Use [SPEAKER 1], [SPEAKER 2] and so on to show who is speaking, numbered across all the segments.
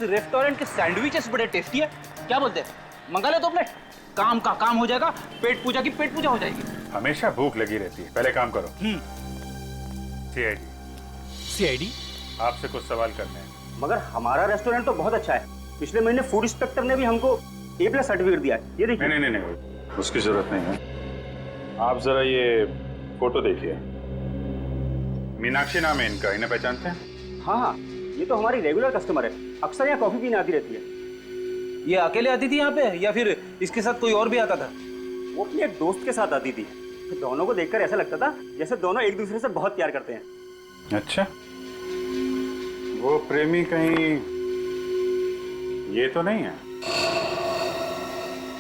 [SPEAKER 1] Restaurant के sandwiches बड़े tasty है, क्या बोलते हैं? मंगा ले तो अपने काम का काम हो जाएगा, पेट पूजा की पेट पूजा हो जाएगी।
[SPEAKER 2] हमेशा भूख लगी रहती है, पहले काम करो।
[SPEAKER 1] सीआईडी
[SPEAKER 2] आपसे कुछ सवाल करने हैं।
[SPEAKER 3] मगर हमारा रेस्टोरेंट तो बहुत अच्छा है। पिछले महीने फूड इंस्पेक्टर ने भी हमको A+ सर्टिफिकेट दिया है। ये देखिए।
[SPEAKER 2] नहीं, उसकी जरूरत नहीं है। आप जरा ये फोटो देखिए। मीनाक्षी नाम है इनका, इन्हें पहचानते हैं?
[SPEAKER 3] हाँ, ये तो हमारी रेगुलर कस्टमर है, अक्सर यहाँ कॉफी पीने आती रहती है।
[SPEAKER 1] ये अकेले आती थी यहाँ पे या फिर इसके साथ कोई और भी आता था?
[SPEAKER 3] वो अपने एक दोस्त के साथ आती थी। दोनों को देखकर ऐसा लगता था जैसे दोनों एक दूसरे से बहुत प्यार करते हैं।
[SPEAKER 2] अच्छा, वो प्रेमी कहीं ये तो नहीं है?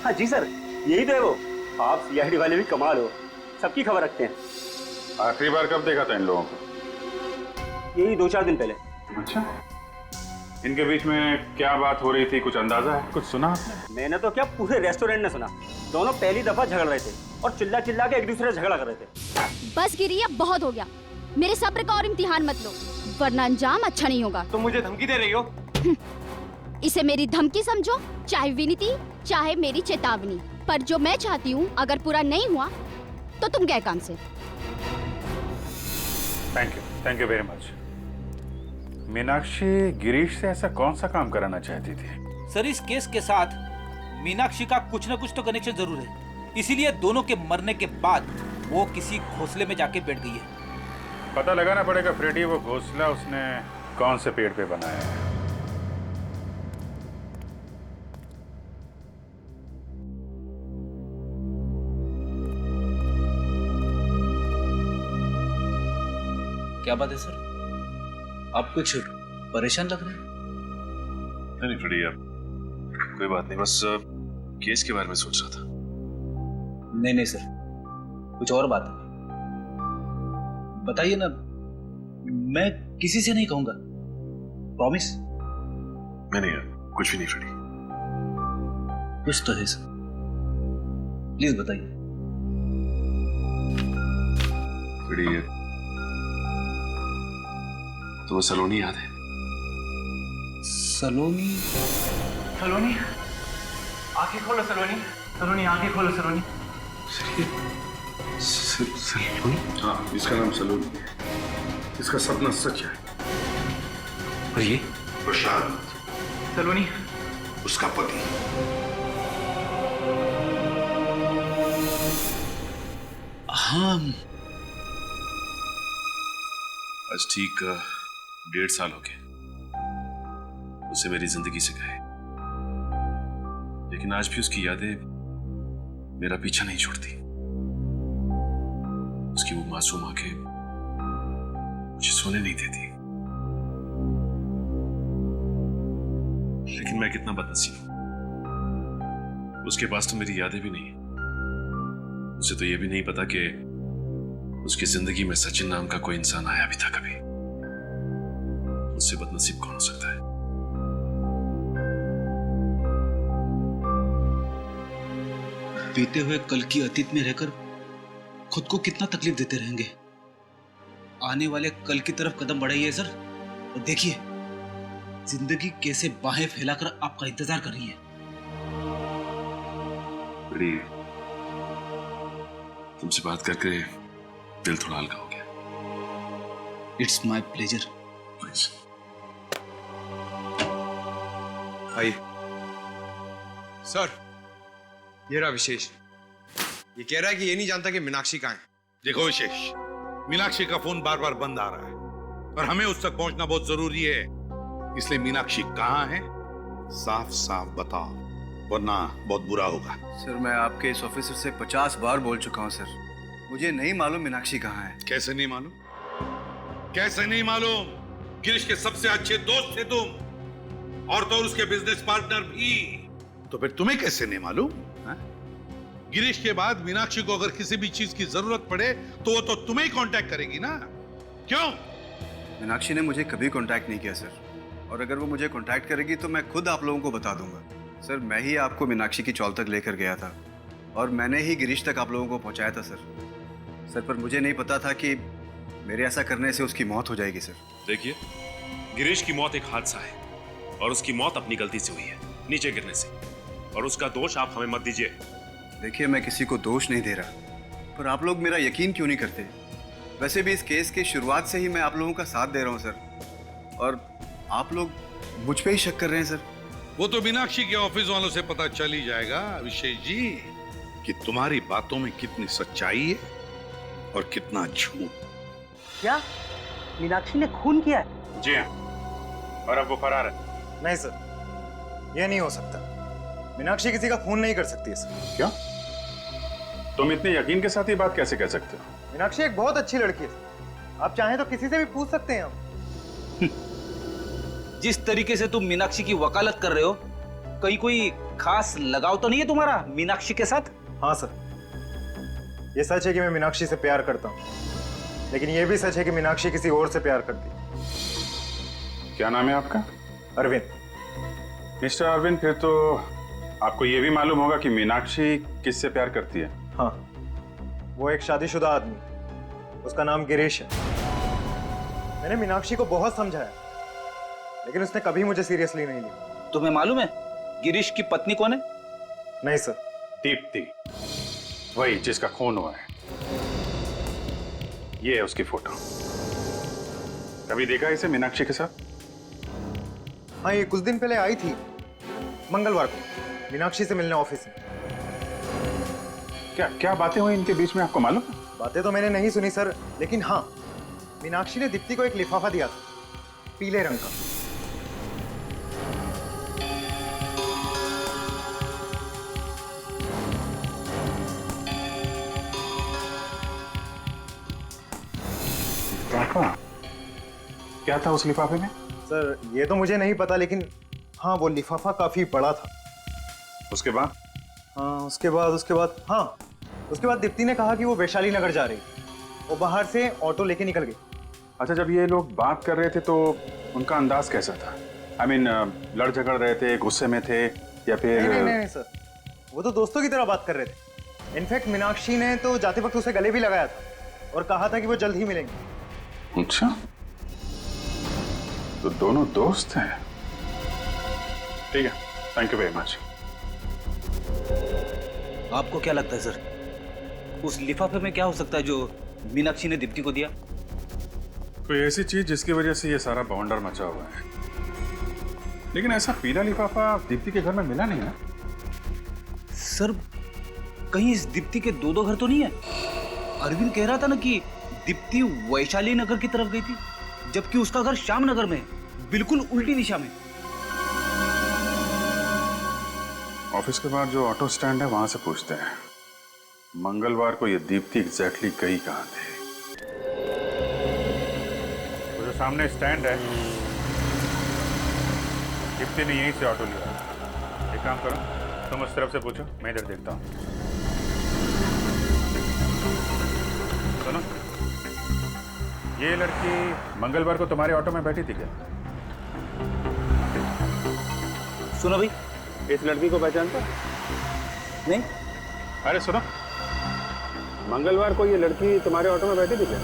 [SPEAKER 3] हाँ जी सर, यही तो है वो। आप CID वाले भी कमाल हो, सबकी खबर रखते हैं।
[SPEAKER 2] आखिरी बार कब देखा था इन लोगों को?
[SPEAKER 3] यही 2-4 दिन पहले।
[SPEAKER 2] अच्छा, इनके बीच में क्या बात हो रही थी, कुछ अंदाजा है? कुछ सुना आपने?
[SPEAKER 3] मैंने तो क्या, पूरे रेस्टोरेंट ने सुना। दोनों पहली दफा झगड़ रहे थे और चिल्ला चिल्ला के एक दूसरे से झगड़ा कर रहे थे।
[SPEAKER 4] बस गिरी, अब बहुत हो गया। मेरे सब्र का और इम्तिहान मत लो, वरना अंजाम अच्छा नहीं होगा।
[SPEAKER 1] तुम मुझे धमकी दे रही हो?
[SPEAKER 4] इसे मेरी धमकी समझो, चाहे विनती, चाहे मेरी चेतावनी। पर जो मैं चाहती हूँ अगर पूरा नहीं हुआ तो तुम गए काम से।
[SPEAKER 2] Thank you very much. Meenakshi Girish से ऐसा कौन सा काम कराना चाहती थी?
[SPEAKER 5] सर, इस केस के साथ मीनाक्षी का कुछ न कुछ तो कनेक्शन जरूर है, इसीलिए दोनों के मरने के बाद वो किसी घोंसले में जाके बैठ गई है।
[SPEAKER 2] पता लगाना पड़ेगा फ्रेडी, वो घोंसला उसने कौन से पेड़ पे बनाया है।
[SPEAKER 5] क्या बात है सर, आप कुछ परेशान लग रहे हैं?
[SPEAKER 6] नहीं फ्रेडी, अब कोई बात नहीं, बस केस के बारे में सोच रहा था।
[SPEAKER 5] नहीं सर, कुछ और बात है, बताइए ना। मैं किसी से नहीं कहूंगा, प्रॉमिस।
[SPEAKER 6] नहीं यार, कुछ भी नहीं फ्रेडी।
[SPEAKER 5] कुछ तो है सर, प्लीज बताइए।
[SPEAKER 6] फ्रेडी, तुम्हें सलोनी याद है?
[SPEAKER 5] सलोनी?
[SPEAKER 1] सलोनी, आंखें खोलो सलोनी, सलोनी आंखें खोलो सलोनी।
[SPEAKER 6] सलोनी? हाँ, इसका नाम सलोनी है। इसका सपना सच है।
[SPEAKER 5] और ये?
[SPEAKER 6] प्रशांत,
[SPEAKER 1] सलोनी,
[SPEAKER 6] उसका पति।
[SPEAKER 5] हाँ,
[SPEAKER 6] आज ठीक 1.5 साल हो गए उसे मेरी जिंदगी से गए, लेकिन आज भी उसकी यादें मेरा पीछा नहीं छोड़ती। उसकी वो मासूम आंखें मुझे सोने नहीं देती। लेकिन मैं कितना बदनसीब हूं, उसके पास तो मेरी यादें भी नहीं। उसे तो यह भी नहीं पता कि उसकी जिंदगी में सचिन नाम का कोई इंसान आया भी था कभी। उससे बदनसीब कौन हो सकता है?
[SPEAKER 5] बीते हुए कल की अतीत में रहकर खुद को कितना तकलीफ देते रहेंगे। आने वाले कल की तरफ कदम बढ़ाइए सर, और देखिए जिंदगी कैसे बाहें फैलाकर आपका इंतजार कर रही है।
[SPEAKER 6] बड़ी, तुमसे बात करके दिल थोड़ा हल्का हो गया।
[SPEAKER 5] It's my pleasure.
[SPEAKER 7] आइए सर, ये रहा विशेष। ये कह रहा है कि ये नहीं जानता कि मीनाक्षी कहाँ है।
[SPEAKER 8] देखो विशेष, मीनाक्षी का फोन बार बार बंद आ रहा है और हमें उस तक पहुंचना बहुत जरूरी है, इसलिए मीनाक्षी कहाँ है साफ साफ बताओ, वरना बहुत बुरा होगा।
[SPEAKER 9] सर, मैं आपके इस ऑफिसर से 50 बार बोल चुका हूं सर, मुझे नहीं मालूम मीनाक्षी कहाँ है।
[SPEAKER 8] कैसे नहीं मालूम? कैसे नहीं मालूम? गिरीश के सबसे अच्छे दोस्त थे तुम, और तो और उसके बिजनेस पार्टनर भी। तो फिर तुम्हें कैसे नहीं मालूम? गिरीश के बाद मीनाक्षी को अगर किसी भी चीज की जरूरत पड़े तो वो तो तुम्हें ही कांटेक्ट करेगी ना, क्यों?
[SPEAKER 9] मीनाक्षी ने मुझे कभी कांटेक्ट नहीं किया सर, और अगर वो मुझे कांटेक्ट करेगी तो मैं खुद आप लोगों को बता दूंगा। सर, मैं ही आपको मीनाक्षी की चौल तक लेकर गया था और मैंने ही गिरीश तक आप लोगों को पहुंचाया था सर, पर मुझे नहीं पता था कि मेरे ऐसा करने से उसकी मौत हो जाएगी सर।
[SPEAKER 6] देखिए, गिरीश की मौत एक हादसा है, और उसकी मौत अपनी गलती से हुई है, नीचे गिरने से। और उसका दोष आप हमें मत दीजिए।
[SPEAKER 9] देखिए, मैं किसी को दोष नहीं दे रहा, पर आप लोग मेरा यकीन क्यों नहीं करते? वैसे भी इस केस की शुरुआत से ही मैं आप लोगों का साथ दे रहा हूँ सर, और आप लोग मुझ पे ही शक कर रहे हैं सर।
[SPEAKER 8] वो तो मीनाक्षी के ऑफिस वालों से पता चल ही जाएगा अभिषेक जी कि तुम्हारी बातों में कितनी सच्चाई है और कितना झूठ।
[SPEAKER 3] क्या मीनाक्षी ने खून किया है?
[SPEAKER 2] जी हाँ, और अब वो फरार है।
[SPEAKER 10] नहीं सर, यह नहीं हो सकता। मीनाक्षी किसी का खून नहीं कर सकती है सर।
[SPEAKER 2] क्या तुम इतने यकीन के साथ ये बात कैसे कह सकते हो?
[SPEAKER 10] मीनाक्षी एक बहुत अच्छी लड़की है। आप चाहें तो किसी से भी पूछ सकते हैं हम।
[SPEAKER 1] जिस तरीके से तुम मीनाक्षी की वकालत कर रहे हो, कहीं कोई खास लगाव तो नहीं है तुम्हारा मीनाक्षी के साथ?
[SPEAKER 10] हाँ सर, ये सच है कि मैं मीनाक्षी से प्यार करता हूँ, लेकिन ये भी सच है कि मीनाक्षी किसी और से प्यार करती है।
[SPEAKER 2] क्या नाम है आपका?
[SPEAKER 10] अरविंद।
[SPEAKER 2] मिस्टर अरविंद, फिर तो आपको ये भी मालूम होगा कि मीनाक्षी किससे प्यार करती है।
[SPEAKER 10] हाँ, वो एक शादीशुदा आदमी, उसका नाम गिरीश है। मैंने मीनाक्षी को बहुत समझाया, लेकिन उसने कभी मुझे सीरियसली नहीं लिया।
[SPEAKER 1] तुम्हें मालूम है गिरीश की पत्नी कौन है?
[SPEAKER 10] नहीं सर।
[SPEAKER 2] दीप्ति, वही जिसका खून हुआ है। ये है उसकी फोटो। कभी देखा इसे मीनाक्षी के साथ?
[SPEAKER 10] हाँ, ये कुछ दिन पहले आई थी, मंगलवार को, मीनाक्षी से मिलने ऑफिस में।
[SPEAKER 2] क्या क्या बातें हुई इनके बीच में, आपको मालूम है?
[SPEAKER 10] बातें तो मैंने नहीं सुनी सर, लेकिन हाँ, मीनाक्षी ने दीप्ति को एक लिफाफा दिया था, पीले रंग का।
[SPEAKER 2] लिफाफा? क्या था उस लिफाफे में?
[SPEAKER 10] सर, ये तो मुझे नहीं पता, लेकिन हाँ, वो लिफाफा काफी बड़ा था।
[SPEAKER 2] उसके बाद?
[SPEAKER 10] हाँ, उसके बाद दीप्ति ने कहा कि वो वैशाली नगर जा रही। वो बाहर से ऑटो लेके निकल गई।
[SPEAKER 2] अच्छा, जब ये लोग बात कर रहे थे तो उनका अंदाज कैसा था? I mean, लड़ झगड़ रहे थे, गुस्से में थे, या फिर?
[SPEAKER 10] नहीं सर, वो तो दोस्तों की तरह बात कर रहे थे। इनफैक्ट मीनाक्षी ने तो जाते वक्त उसे गले भी लगाया था और कहा था कि वो जल्द ही मिलेंगे।
[SPEAKER 2] अच्छा, तो दोनों दोस्त हैं। ठीक है, थैंक यू वेरी मच।
[SPEAKER 1] आपको क्या लगता है सर, उस लिफाफे में क्या हो सकता है जो मीनाक्षी ने दीप्ति को दिया?
[SPEAKER 2] कोई ऐसी चीज जिसकी वजह से ये सारा बवंडर मचा हुआ है। लेकिन ऐसा पीला लिफाफा दीप्ति के घर में मिला नहीं ना?
[SPEAKER 1] सर, कहीं इस दीप्ति के दो घर तो नहीं है? अरविंद कह रहा था ना कि दीप्ति वैशाली नगर की तरफ गई थी, जबकि उसका घर श्याम नगर में, बिल्कुल उल्टी दिशा में।
[SPEAKER 2] ऑफिस के बाद जो ऑटो स्टैंड है वहां से पूछते हैं, मंगलवार को ये दीप्ति एग्जैक्टली गई कहां थी। वो जो सामने स्टैंड है, दीप्ति ने यहीं से ऑटो लिया। एक काम करो, तुम उस तरफ से पूछो, मैं इधर देखता हूँ। सुनो, ये लड़की मंगलवार को तुम्हारे ऑटो में बैठी थी क्या?
[SPEAKER 1] सुनो भाई,
[SPEAKER 2] इस लड़की को पहचानता?
[SPEAKER 1] नहीं।
[SPEAKER 2] अरे सुनो, मंगलवार को ये लड़की तुम्हारे ऑटो में बैठी थी क्या?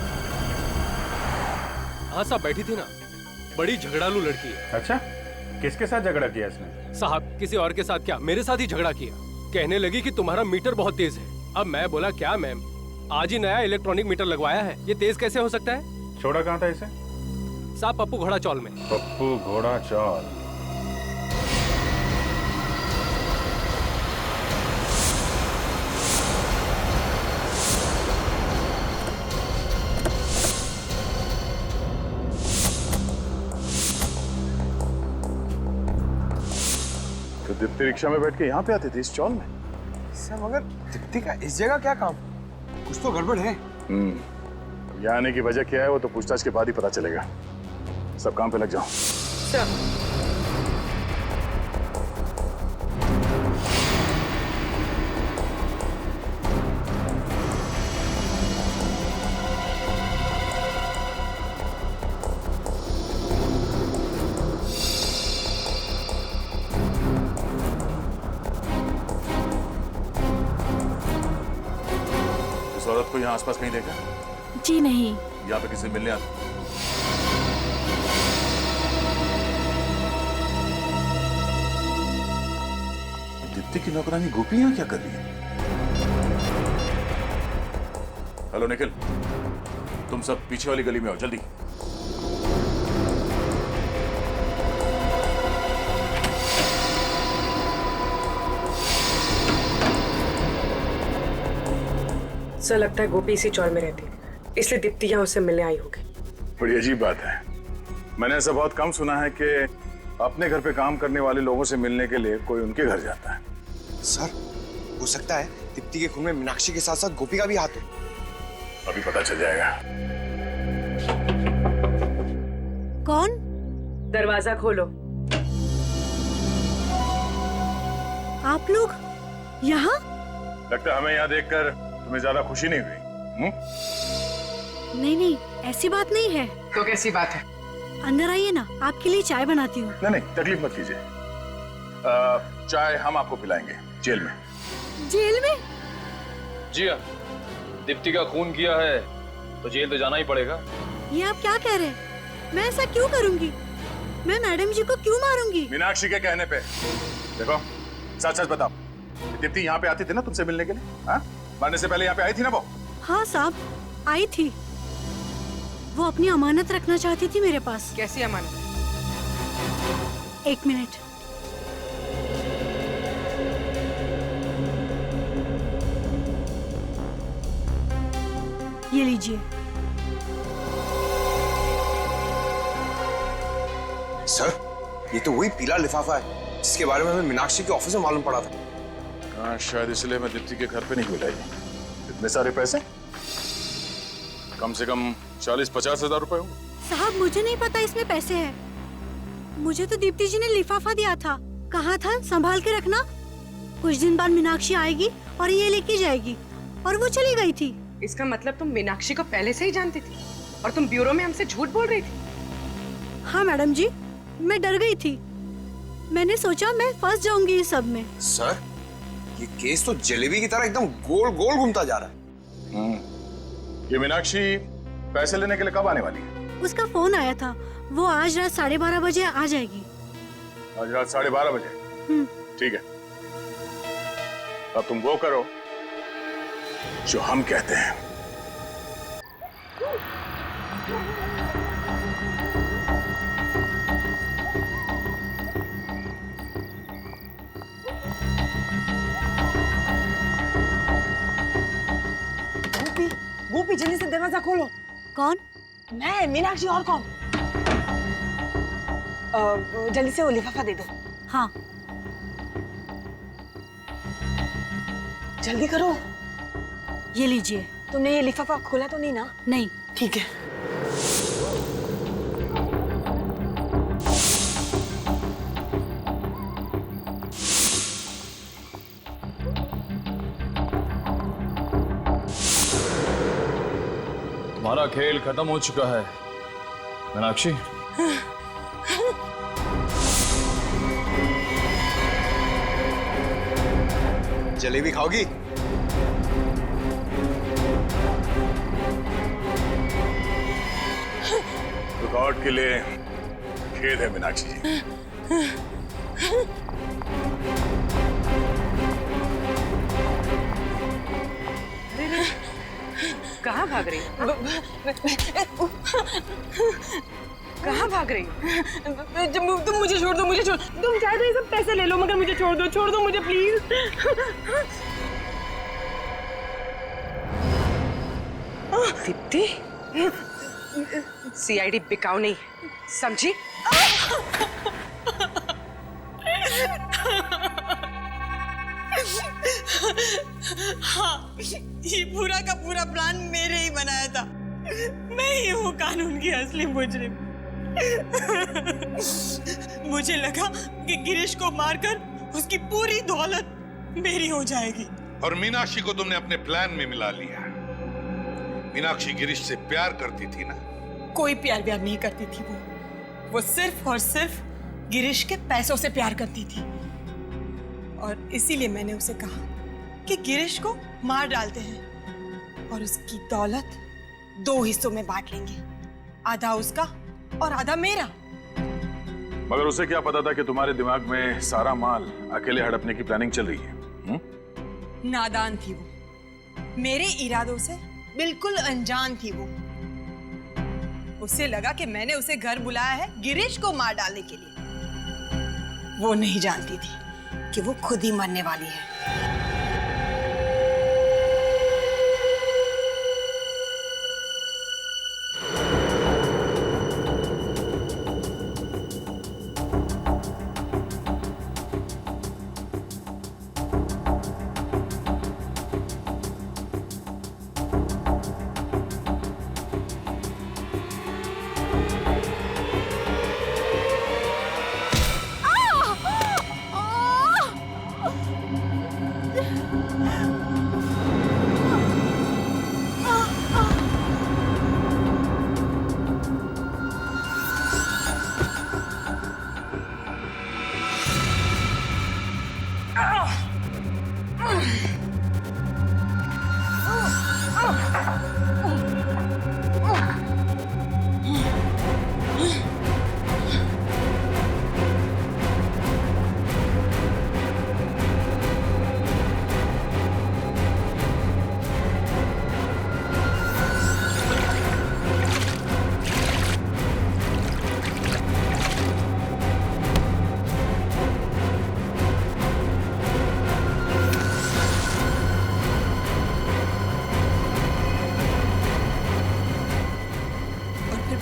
[SPEAKER 11] हाँ साहब, बैठी थी ना। बड़ी झगड़ालू लड़की है।
[SPEAKER 2] अच्छा, किसके साथ झगड़ा किया इसने?
[SPEAKER 11] साहब, किसी और के साथ क्या, मेरे साथ ही झगड़ा किया। कहने लगी कि तुम्हारा मीटर बहुत तेज है। अब मैं बोला, क्या मैम, आज ही नया इलेक्ट्रॉनिक मीटर लगवाया है, ये तेज कैसे हो सकता है?
[SPEAKER 2] छोड़ा कहाँ था इसे?
[SPEAKER 11] साहब, पप्पू घोड़ा चौल में।
[SPEAKER 2] पप्पू घोड़ा चौल।
[SPEAKER 8] तो दीप्ति रिक्शा में बैठ के यहाँ पे आती थी इस चौल में?
[SPEAKER 10] सर, मगर दीप्ति का इस जगह क्या काम? कुछ तो गड़बड़ है।
[SPEAKER 8] यहाँ आने की वजह क्या है वो तो पूछताछ के बाद ही पता चलेगा। सब काम पे लग जाओ।
[SPEAKER 6] इस औरत को यहाँ आसपास कहीं देखा?
[SPEAKER 4] जी नहीं।
[SPEAKER 6] यहाँ पे किसी से मिलने आते?
[SPEAKER 8] दीप्ति की नौकरानी गोपी यहाँ क्या कर रही है? हेलो निखिल, तुम सब पीछे वाली गली में आओ जल्दी।
[SPEAKER 12] सर लगता है गोपी इसी चौर में रहती है, इसलिए दीप्ति यहाँ उससे मिलने आई होगी।
[SPEAKER 8] बड़ी अजीब बात है, मैंने ऐसा बहुत कम सुना है कि अपने घर पे काम करने वाले लोगों से मिलने के लिए कोई उनके घर जाता है।
[SPEAKER 7] सर, हो सकता है दीप्ति के खून में मीनाक्षी के साथ साथ गोपी का भी हाथ हो।
[SPEAKER 8] अभी पता चल जाएगा।
[SPEAKER 12] कौन? दरवाजा खोलो। आप लोग यहाँ?
[SPEAKER 8] लगता है हमें यहाँ देखकर तुम्हें ज्यादा खुशी नहीं हुई।
[SPEAKER 12] नहीं नहीं, ऐसी बात नहीं है। तो कैसी बात है? अंदर आइए ना, आपके लिए चाय बनाती हूँ।
[SPEAKER 8] नहीं नहीं, तकलीफ मत कीजिए, चाय हम आपको पिलाएंगे जेल में।
[SPEAKER 12] जेल में?
[SPEAKER 11] जी हाँ, दीप्ति का खून किया है तो जेल तो जाना ही पड़ेगा।
[SPEAKER 12] ये आप क्या कह रहे हैं? मैं ऐसा क्यों करूंगी? मैं मैडम जी को क्यों मारूंगी?
[SPEAKER 8] मीनाक्षी के कहने पे। देखो, सच सच बताओ, दीप्ति यहाँ पे आती थी ना तुमसे मिलने के लिए? हाँ, मरने से पहले यहाँ पे आई थी ना वो?
[SPEAKER 12] हाँ साहब, आई थी। वो अपनी अमानत रखना चाहती थी मेरे पास। कैसी अमानत? 1 मिनट। ये लीजिए।
[SPEAKER 7] सर, ये तो वही पीला लिफाफा है जिसके बारे में हमें मीनाक्षी के ऑफिस में मालूम पड़ा था।
[SPEAKER 8] हाँ, शायद इसलिए मैं दीप्ति के घर पे नहीं मिलाई। इतने सारे पैसे? कम से कम 40-50 हजार रुपए होंगे।
[SPEAKER 12] साहब, मुझे नहीं पता इसमें पैसे हैं। मुझे तो दीप्ति जी ने लिफाफा दिया था, कहा था संभाल के रखना, कुछ दिन बाद मीनाक्षी आएगी और ये लेके जाएगी, और वो चली गई थी।
[SPEAKER 13] इसका मतलब तुम मीनाक्षी को पहले से ही जानती थी और तुम ब्यूरो में हमसे झूठ बोल रही थी?
[SPEAKER 12] हाँ मैडम जी, मैं डर गई थी। मैंने सोचा मैं फंस जाऊंगी इस सब में।
[SPEAKER 7] सर, ये केस तो जलेबी की तरह एकदम गोल गोल घूमता जा रहा है।
[SPEAKER 8] ये मीनाक्षी पैसे लेने के लिए कब आने वाली है?
[SPEAKER 12] उसका फोन आया था, वो आज रात 12:30 बजे आ जाएगी।
[SPEAKER 8] आज रात 12:30 बजे? ठीक है, अब तुम वो करो जो हम कहते हैं।
[SPEAKER 13] गोपी जल्दी से दरवाजा खोलो।
[SPEAKER 12] कौन?
[SPEAKER 13] मैं, मीनाक्षी, और कौन? जल्दी से वो लिफाफा दे दो।
[SPEAKER 12] हाँ
[SPEAKER 13] जल्दी करो।
[SPEAKER 12] ये लीजिए।
[SPEAKER 13] तुमने ये लिफाफा खोला तो नहीं ना?
[SPEAKER 12] नहीं।
[SPEAKER 13] ठीक है।
[SPEAKER 11] तुम्हारा खेल खत्म हो चुका है मीनाक्षी।
[SPEAKER 7] जलेबी खाओगी?
[SPEAKER 8] रिकॉर्ड के लिए खेद है मीनाक्षी जी।
[SPEAKER 13] कहाँ भाग रही? कहाँ भाग रही? तुम मुझे छोड़ दो, मुझे छोड़। तुम चाहे तो ये सब पैसे ले लो, मगर मुझे छोड़ दो मुझे प्लीज। दीप्ति, सीआईडी बिकाऊ नहीं, समझी?
[SPEAKER 14] हाँ, ये पूरा का पूरा प्लान मेरे ही बनाया था। मैं ही हूँ कानून की असली मुजरिम। मुझे लगा कि गिरीश को मारकर उसकी पूरी दौलत मेरी हो जाएगी।
[SPEAKER 8] और मीनाक्षी को तुमने अपने प्लान में मिला लिया। मीनाक्षी गिरीश से प्यार करती थी ना?
[SPEAKER 14] कोई प्यार नहीं करती थी वो सिर्फ और सिर्फ गिरीश के पैसों से प्यार करती थी। और इसीलिए मैंने उसे कहा कि गिरीश को मार डालते हैं और उसकी दौलत 2 हिस्सों में बांट लेंगे, आधा उसका और आधा मेरा।
[SPEAKER 2] मगर उसे क्या पता था कि तुम्हारे दिमाग में सारा माल अकेले हड़पने की प्लानिंग चल रही है?
[SPEAKER 14] नादान थी वो, मेरे इरादों से बिल्कुल अनजान थी वो। उसे लगा कि मैंने उसे घर बुलाया है गिरीश को मार डालने के लिए। वो नहीं जानती थी कि वो खुद ही मरने वाली है।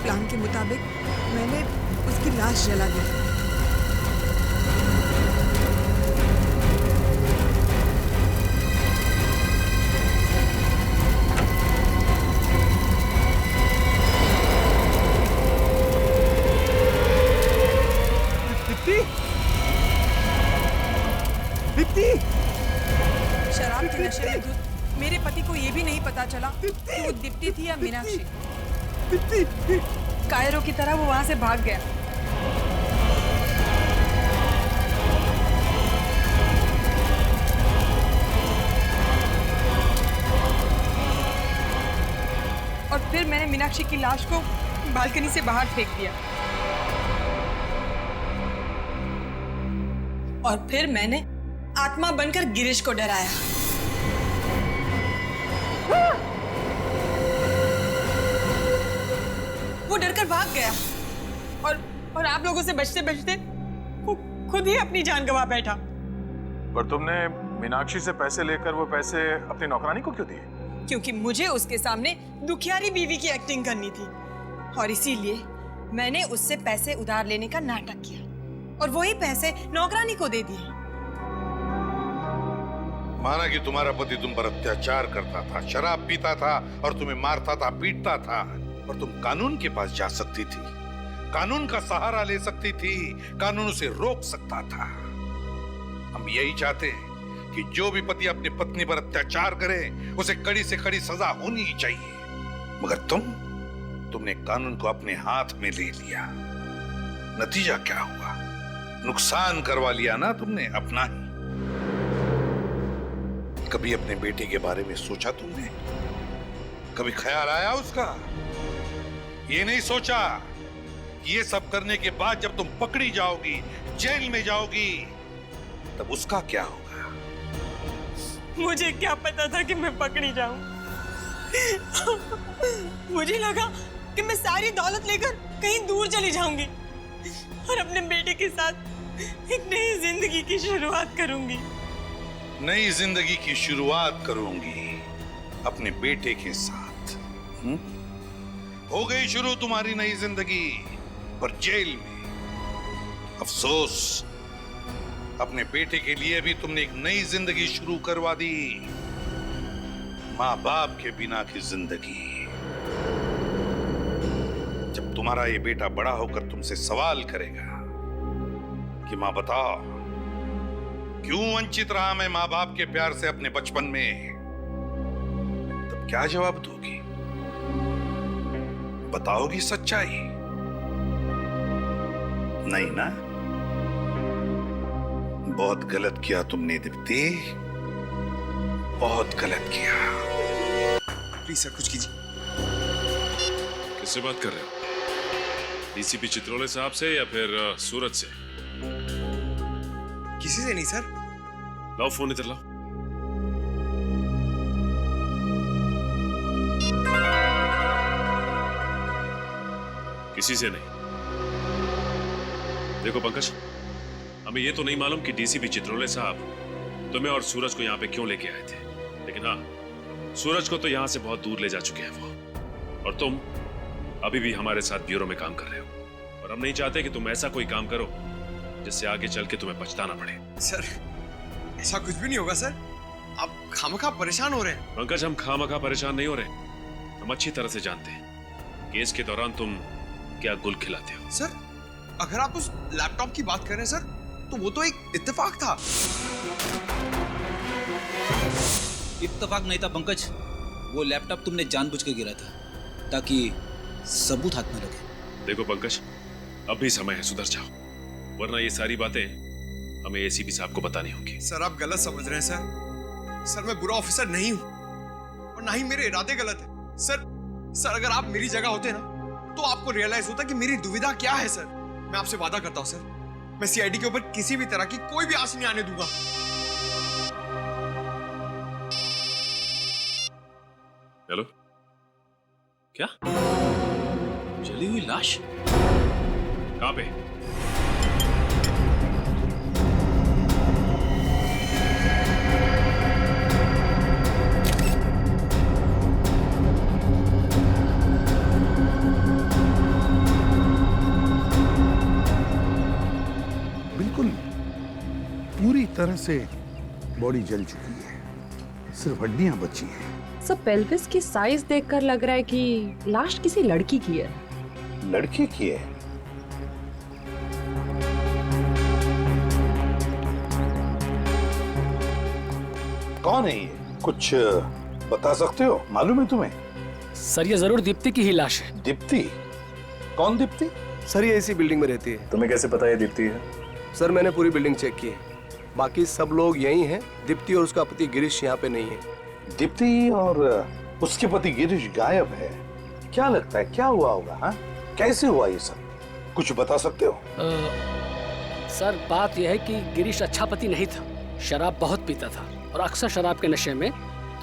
[SPEAKER 14] प्लान के मुताबिक मैंने उसकी लाश जला दी। शराब के नशे में धुत मेरे पति को ये भी नहीं पता चला कि वो दीप्ति थी या मीनाक्षी। कायरों की तरह वो वहां से भाग गया। और फिर मैंने मीनाक्षी की लाश को बालकनी से बाहर फेंक दिया। और फिर मैंने आत्मा बनकर गिरीश को डराया। वो डरकर भाग गया और आप लोगों से बचते बचते वो खुद ही अपनी जान गंवा बैठा।
[SPEAKER 2] पर तुमने मीनाक्षी से पैसे लेकर वो पैसे अपनी नौकरानी को क्यों दिए?
[SPEAKER 14] क्योंकि मुझे उसके सामने दुखियारी बीवी की एक्टिंग करनी थी और इसीलिए मैंने उससे पैसे उधार लेने का नाटक किया और वही पैसे नौकरानी को दे दिए।
[SPEAKER 8] माना कि तुम्हारा पति तुम पर अत्याचार करता था, शराब पीता था और तुम्हें मारता था, पीटता था, और तुम कानून के पास जा सकती थी, कानून का सहारा ले सकती थी, कानून उसे रोक सकता था। हम यही चाहते हैं कि जो भी पति अपनी पत्नी पर अत्याचार करे उसे कड़ी से कड़ी सजा होनी ही चाहिए। मगर तुमने कानून को अपने हाथ में ले लिया। नतीजा क्या हुआ? नुकसान करवा लिया ना तुमने अपना ही। कभी अपने बेटे के बारे में सोचा तुमने? कभी ख्याल आया उसका? ये नहीं सोचा ये सब करने के बाद जब तुम पकड़ी जाओगी, जेल में जाओगी, तब उसका क्या होगा?
[SPEAKER 14] मुझे क्या पता था कि मैं पकड़ी जाऊं। मुझे लगा कि मैं सारी दौलत लेकर कहीं दूर चली जाऊंगी और अपने बेटे के साथ एक नई जिंदगी की शुरुआत करूंगी।
[SPEAKER 8] नई जिंदगी की शुरुआत करूंगी अपने बेटे के साथ। हो गई शुरू तुम्हारी नई जिंदगी, पर जेल में। अफसोस, अपने बेटे के लिए भी तुमने एक नई जिंदगी शुरू करवा दी, माँ बाप के बिना की जिंदगी। जब तुम्हारा ये बेटा बड़ा होकर तुमसे सवाल करेगा कि माँ बताओ क्यों वंचित रहा मैं माँ बाप के प्यार से अपने बचपन में, तब क्या जवाब दोगी? बताओगी सच्चाई? नहीं ना? बहुत गलत किया तुमने दीप्ति, बहुत गलत किया।
[SPEAKER 7] प्लीज सर कुछ कीजिए।
[SPEAKER 6] किससे बात कर रहे हो? डीसीपी चित्रोले साहब से या फिर सूरज से?
[SPEAKER 7] किसी से नहीं सर।
[SPEAKER 6] लाओ फोन इधर लाओ। किसी से नहीं। देखो पंकज, हमें ये तो नहीं मालूम कि डीसीपी चित्रोले साहब तुम्हें और सूरज को यहाँ पे क्यों लेके आए थे, लेकिन हाँ, सूरज को तो यहाँ से बहुत दूर ले जा चुके हैं वो, और तुम अभी भी हमारे साथ ब्यूरो में काम कर रहे हो, और हम नहीं चाहते कि तुम ऐसा कोई काम करो जिससे आगे चल के तुम्हें पछताना पड़े।
[SPEAKER 7] सर ऐसा कुछ भी नहीं होगा सर, आप खामखा परेशान हो रहे हैं।
[SPEAKER 6] पंकज, हम खामखा परेशान नहीं हो रहे, हम अच्छी तरह से जानते हैं केस के दौरान तुम क्या गुल खिलाते हो।
[SPEAKER 7] सर अगर आप उस लैपटॉप की बात कर रहे हैं सर, तो वो तो एक इत्तेफाक था।
[SPEAKER 5] इत्तेफाक नहीं था पंकज, वो लैपटॉप तुमने जानबूझ के गिरा था ताकि सबूत हाथ में लगे।
[SPEAKER 6] देखो पंकज, अब भी समय है, सुधर जाओ, वरना ये सारी बातें हमें एसीपी साहब को बतानी होंगी।
[SPEAKER 7] सर आप गलत समझ रहे हैं सर। सर मैं बुरा ऑफिसर नहीं हूं और ना ही मेरे इरादे गलत है। सर अगर आप मेरी जगह होते ना तो आपको रियलाइज होता कि मेरी दुविधा क्या है। सर मैं आपसे वादा करता हूं सर, मैं सीआईडी के ऊपर किसी भी तरह की कोई भी आस नहीं आने दूंगा।
[SPEAKER 6] हेलो, क्या
[SPEAKER 5] जली हुई लाश?
[SPEAKER 6] कहां पे?
[SPEAKER 8] बिल्कुल पूरी तरह से बॉडी जल चुकी है, सिर्फ हड्डियां बची हैं।
[SPEAKER 13] सब पेल्विस की साइज देखकर लग रहा है कि लाश किसी लड़की की है।
[SPEAKER 8] लड़के की है? कौन है ये, कुछ बता सकते हो? मालूम है तुम्हें?
[SPEAKER 11] सर ये जरूर दीप्ति की ही लाश है।
[SPEAKER 8] दीप्ति? कौन दीप्ति?
[SPEAKER 15] सर ये इसी बिल्डिंग में रहती है।
[SPEAKER 10] तुम्हें कैसे पता ये दीप्ति है?
[SPEAKER 15] सर मैंने पूरी बिल्डिंग चेक की है, बाकी सब लोग यही हैं। दीप्ति और उसका पति गिरीश यहाँ पे नहीं है।
[SPEAKER 8] दीप्ति और उसके पति गिरीश गायब है, क्या लगता है क्या हुआ होगा? हाँ, कैसे हुआ ये सब, कुछ बता सकते हो?
[SPEAKER 11] सर बात यह है कि गिरीश अच्छा पति नहीं था, शराब बहुत पीता था और अक्सर शराब के नशे में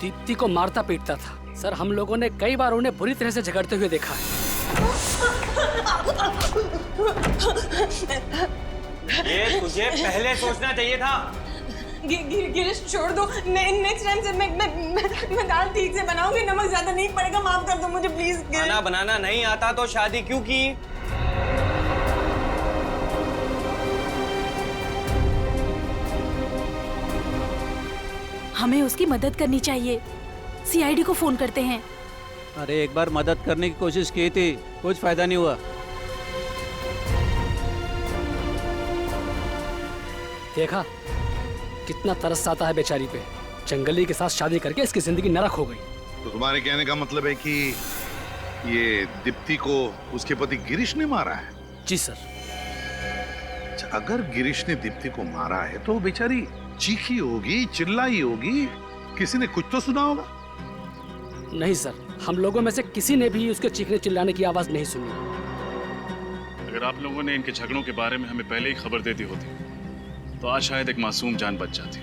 [SPEAKER 11] दीप्ति को मारता पीटता था। सर हम लोगों ने कई बार उन्हें बुरी तरह से झगड़ते हुए देखा है।
[SPEAKER 3] ये तुझे पहले सोचना चाहिए था।
[SPEAKER 14] गिरीश छोड़ दो, नेक्स्ट टाइम से मैं दाल ठीक से बनाऊंगी, नमक ज्यादा नहीं पड़ेगा, माफ कर दो मुझे प्लीज।
[SPEAKER 3] खाना बनाना नहीं आता तो शादी क्यों की?
[SPEAKER 12] हमें उसकी मदद करनी चाहिए, सीआईडी को फोन करते हैं।
[SPEAKER 16] अरे एक बार मदद करने की कोशिश की थी, कुछ फायदा नहीं हुआ।
[SPEAKER 11] देखा कितना तरस आता है बेचारी पे, जंगली के साथ शादी करके इसकी जिंदगी नरक हो गई।
[SPEAKER 8] तो तुम्हारे कहने का मतलब है कि ये दीप्ति को उसके पति गिरीश ने मारा है?
[SPEAKER 11] जी सर।
[SPEAKER 8] अच्छा, अगर गिरीश ने दीप्ति को मारा है तो बेचारी चीखी होगी, चिल्लाई होगी, किसी ने कुछ तो सुना होगा।
[SPEAKER 11] नहीं सर, हम लोगों में से किसी ने भी उसके चीखने चिल्लाने की आवाज नहीं सुनी।
[SPEAKER 2] अगर आप लोगों ने इनके झगड़ों के बारे में हमें पहले ही खबर दे दी होती तो आज शायद एक मासूम जान बच जाती।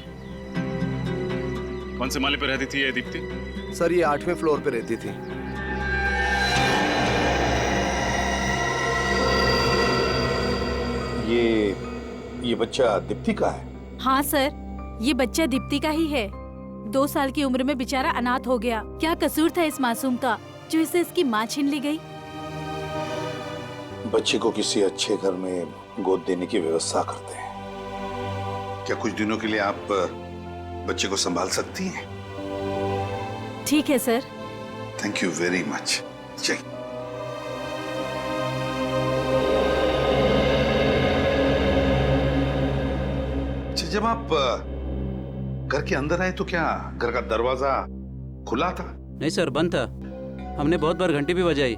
[SPEAKER 2] कौन से माले पे रहती थी ये दीप्ति?
[SPEAKER 15] सर ये 8वें फ्लोर पे रहती थी।
[SPEAKER 8] ये बच्चा दीप्ति का है?
[SPEAKER 12] हाँ सर, ये बच्चा दीप्ति का ही है। 2 साल की उम्र में बेचारा अनाथ हो गया। क्या कसूर था इस मासूम का जो इसे इसकी माँ छीन ली गई?
[SPEAKER 8] बच्चे को किसी अच्छे घर में गोद देने की व्यवस्था करते हैं। क्या कुछ दिनों के लिए आप बच्चे को संभाल सकती हैं?
[SPEAKER 12] ठीक है sir.
[SPEAKER 8] Thank you very much. जय। जब आप घर के अंदर आए तो क्या घर का दरवाजा खुला था?
[SPEAKER 16] नहीं सर, बंद था। हमने बहुत बार घंटी भी बजाई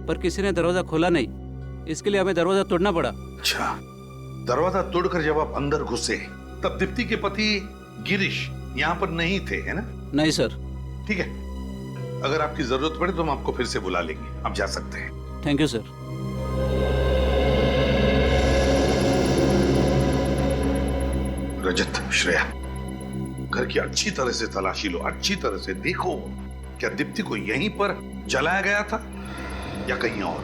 [SPEAKER 16] पर किसी ने दरवाजा खोला नहीं, इसके लिए हमें दरवाजा तोड़ना पड़ा।
[SPEAKER 8] अच्छा, दरवाजा तोड़कर जब आप अंदर घुसे तब दीप्ति के पति गिरीश यहाँ पर नहीं थे, है ना?
[SPEAKER 16] नहीं सर।
[SPEAKER 8] ठीक है, अगर आपकी जरूरत पड़े तो हम आपको फिर से बुला लेंगे, आप जा सकते हैं।
[SPEAKER 16] Thank you sir.
[SPEAKER 8] Rajat, Shreya, घर की अच्छी तरह से तलाशी लो, अच्छी तरह से देखो क्या दीप्ति को यहीं पर जलाया गया था या कहीं और।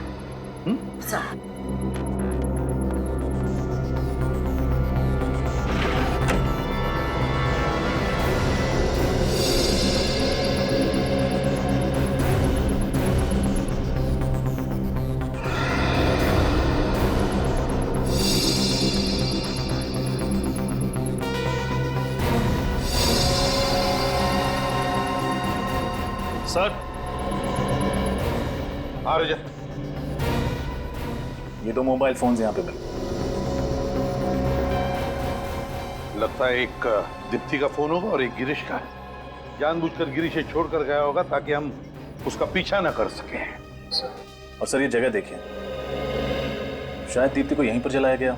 [SPEAKER 17] सर,
[SPEAKER 8] हाँ रजत,
[SPEAKER 17] ये 2 मोबाइल फोन्स यहाँ पे मिले।
[SPEAKER 8] लगता है एक दीप्ति का फोन होगा और एक गिरीश का है। जानबूझकर गिरीश से छोड़कर गया होगा ताकि हम उसका पीछा न कर सकें।
[SPEAKER 17] सर, और सर ये जगह देखिए, शायद दीप्ति को यहीं पर जलाया गया।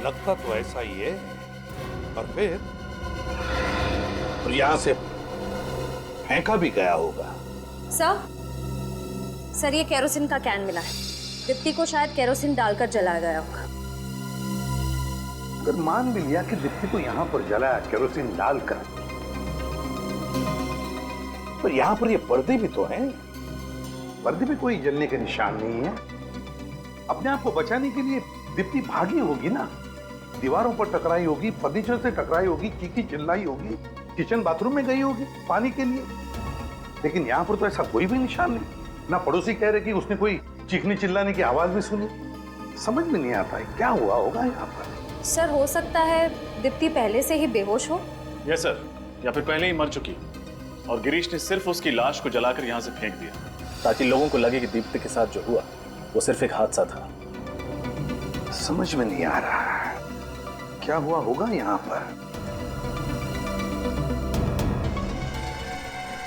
[SPEAKER 8] लगता तो ऐसा ही है, और फिर यहां से फेंका भी गया होगा।
[SPEAKER 18] सर ये केरोसिन का कैन मिला है। दीप्ति को शायद केरोसिन डालकर जलाया गया होगा।
[SPEAKER 8] अगर मान भी लिया कि दीप्ति को यहां पर जलाया केरोसिन डालकर, पर यहां पर ये पर्दे भी तो हैं। पर्दे पे कोई जलने के निशान नहीं है। अपने आप को बचाने के लिए दीप्ति भागी होगी ना, दीवारों पर टकराई होगी, फर्नीचर से टकराई होगी, चीखी चिल्लाई होगी, किचन बाथरूम में गई होगी पानी के लिए। लेकिन यहाँ पर तो ऐसा कोई भी निशान नहीं। ना पड़ोसी कह रहे कि उसने कोई चीखने चिल्लाने की आवाज भी सुनी। समझ में नहीं आता है क्या हुआ होगा यहाँ पर।
[SPEAKER 18] सर हो सकता है दीप्ति पहले से ही बेहोश हो।
[SPEAKER 17] यस सर, या फिर पहले ही मर चुकी और गिरीश ने सिर्फ उसकी लाश को जलाकर यहाँ से फेंक दिया ताकि लोगों को लगे कि दीप्ति के साथ जो हुआ वो सिर्फ एक हादसा था।
[SPEAKER 8] समझ में नहीं आ रहा क्या हुआ होगा यहाँ पर।